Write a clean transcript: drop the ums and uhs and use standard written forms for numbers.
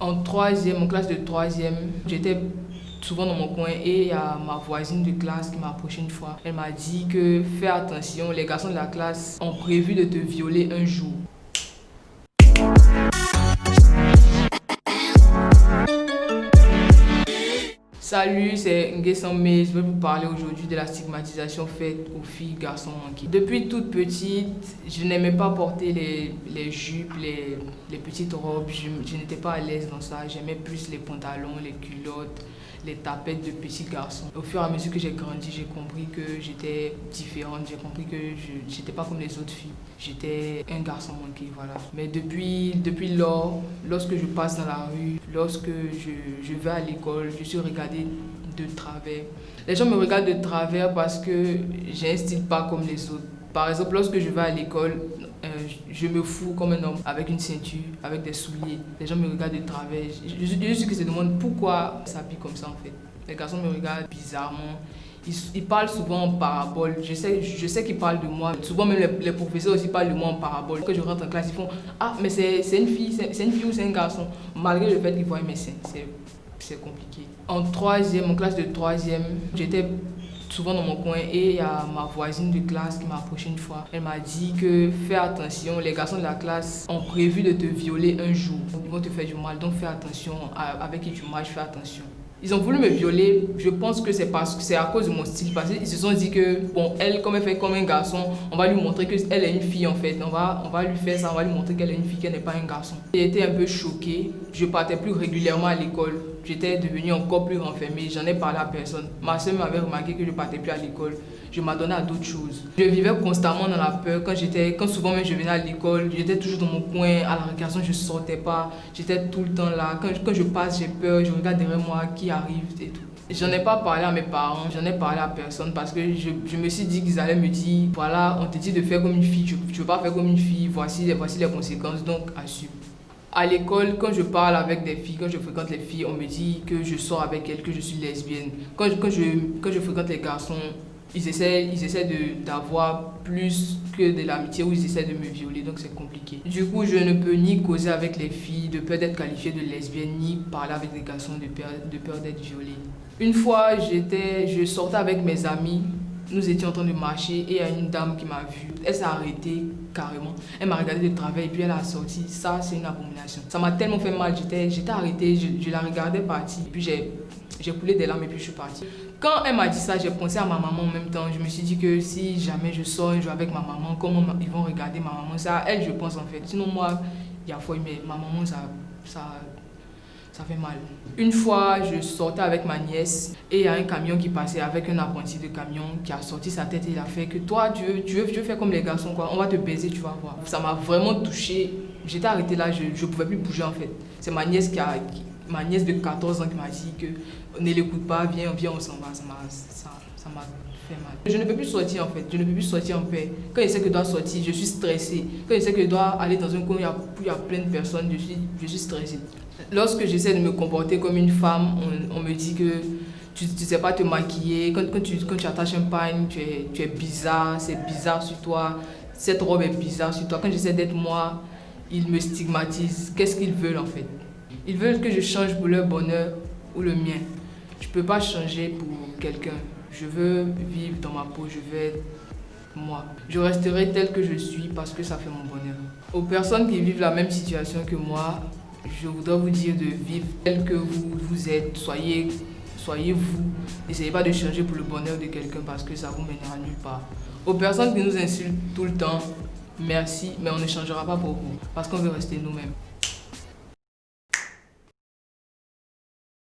En classe de troisième, j'étais souvent dans mon coin et il y a ma voisine de classe qui m'a approché une fois. Elle m'a dit que fais attention, les garçons de la classe ont prévu de te violer un jour. Salut, c'est Nguessambe. Je vais vous parler aujourd'hui de la stigmatisation faite aux filles garçons manqués. Depuis toute petite, je n'aimais pas porter les jupes, les petites robes. Je n'étais pas à l'aise dans ça. J'aimais plus les pantalons, les culottes, les tapettes de petits garçons. Au fur et à mesure que j'ai grandi, j'ai compris que j'étais différente. J'ai compris que je n'étais pas comme les autres filles. J'étais un garçon manqué, voilà. Mais depuis lors, lorsque je passe dans la rue, lorsque je vais à l'école, je suis regardée de travers. Les gens me regardent de travers parce que j'ai un style pas comme les autres. Par exemple, lorsque je vais à l'école, je me fous comme un homme avec une ceinture, avec des souliers. Les gens me regardent de travers. Je suis que se demande pourquoi ça s'habille comme ça en fait. Les garçons me regardent bizarrement. Ils parlent souvent en parabole. Je sais qu'ils parlent de moi. Souvent même les professeurs aussi parlent de moi en parabole. Quand je rentre en classe, ils font « Ah, mais c'est une fille ou c'est un garçon ?» Malgré le fait qu'ils voient mes seins. C'est compliqué. En classe de troisième, j'étais souvent dans mon coin et il y a ma voisine de classe qui m'a approché une fois. Elle m'a dit que fais attention, les garçons de la classe ont prévu de te violer un jour. Ils vont te faire du mal, donc fais attention, avec qui tu marches, fais attention. Ils ont voulu me violer, je pense que c'est à cause de mon style, parce qu'ils se sont dit que, bon, elle, comme elle fait comme un garçon, on va lui montrer qu'elle est une fille en fait. On va lui faire ça, on va lui montrer qu'elle est une fille, qu'elle n'est pas un garçon. J'ai été un peu choquée, je partais plus régulièrement à l'école. J'étais devenue encore plus renfermée, j'en ai parlé à personne. Ma soeur m'avait remarqué que je ne partais plus à l'école. Je m'adonnais à d'autres choses. Je vivais constamment dans la peur. Quand souvent même je venais à l'école, j'étais toujours dans mon coin. À la récréation, je ne sortais pas. J'étais tout le temps là. Quand je passe, j'ai peur. Je regarde derrière moi qui arrive et tout. J'en ai pas parlé à mes parents, j'en ai parlé à personne parce que je me suis dit qu'ils allaient me dire voilà, on te dit de faire comme une fille, tu ne veux pas faire comme une fille, voici les conséquences, donc assume. À l'école, quand je parle avec des filles, quand je fréquente les filles, on me dit que je sors avec elles, que je suis lesbienne. Quand je fréquente les garçons, ils essaient d'avoir plus que de l'amitié ou ils essaient de me violer, donc c'est compliqué. Du coup, je ne peux ni causer avec les filles de peur d'être qualifiée de lesbienne, ni parler avec des garçons de peur d'être violée. Une fois, je sortais avec mes amis. Nous étions en train de marcher et il y a une dame qui m'a vue. Elle s'est arrêtée carrément. Elle m'a regardé de travers et puis elle a sorti. Ça, c'est une abomination. Ça m'a tellement fait mal. J'étais arrêtée, je la regardais partir. Et puis j'ai coulé des larmes et puis je suis partie. Quand elle m'a dit ça, j'ai pensé à ma maman en même temps. Je me suis dit que si jamais je sors un jour avec ma maman, comment ils vont regarder ma maman? C'est à elle, je pense en fait. Sinon, moi, il y a foi, mais ma maman, ça fait mal. Une fois, je sortais avec ma nièce et il y a un camion qui passait avec un apprenti de camion qui a sorti sa tête et il a fait que toi, tu veux faire comme les garçons, quoi. On va te baiser, tu vas voir. Ça m'a vraiment touchée. J'étais arrêtée là, je ne pouvais plus bouger en fait. C'est ma nièce ma nièce de 14 ans qui m'a dit que ne l'écoute pas, viens, on s'en va. Ça m'a fait mal. Je ne peux plus sortir en fait, je ne peux plus sortir en paix. Quand je sais que je dois sortir, je suis stressée. Quand je sais que je dois aller dans un coin où il y a plein de personnes, je suis stressée. Lorsque j'essaie de me comporter comme une femme, on me dit que tu ne sais pas te maquiller. Quand tu attaches un pagne, tu es bizarre, c'est bizarre sur toi. Cette robe est bizarre sur toi. Quand j'essaie d'être moi, ils me stigmatisent. Qu'est-ce qu'ils veulent en fait? Ils veulent que je change pour leur bonheur ou le mien. Je ne peux pas changer pour quelqu'un. Je veux vivre dans ma peau, je veux être moi. Je resterai telle que je suis parce que ça fait mon bonheur. Aux personnes qui vivent la même situation que moi, je voudrais vous dire de vivre tel que vous êtes. Soyez vous. N'essayez pas de changer pour le bonheur de quelqu'un parce que ça vous mènera nulle part. Aux personnes qui nous insultent tout le temps, merci, mais on ne changera pas pour vous parce qu'on veut rester nous-mêmes.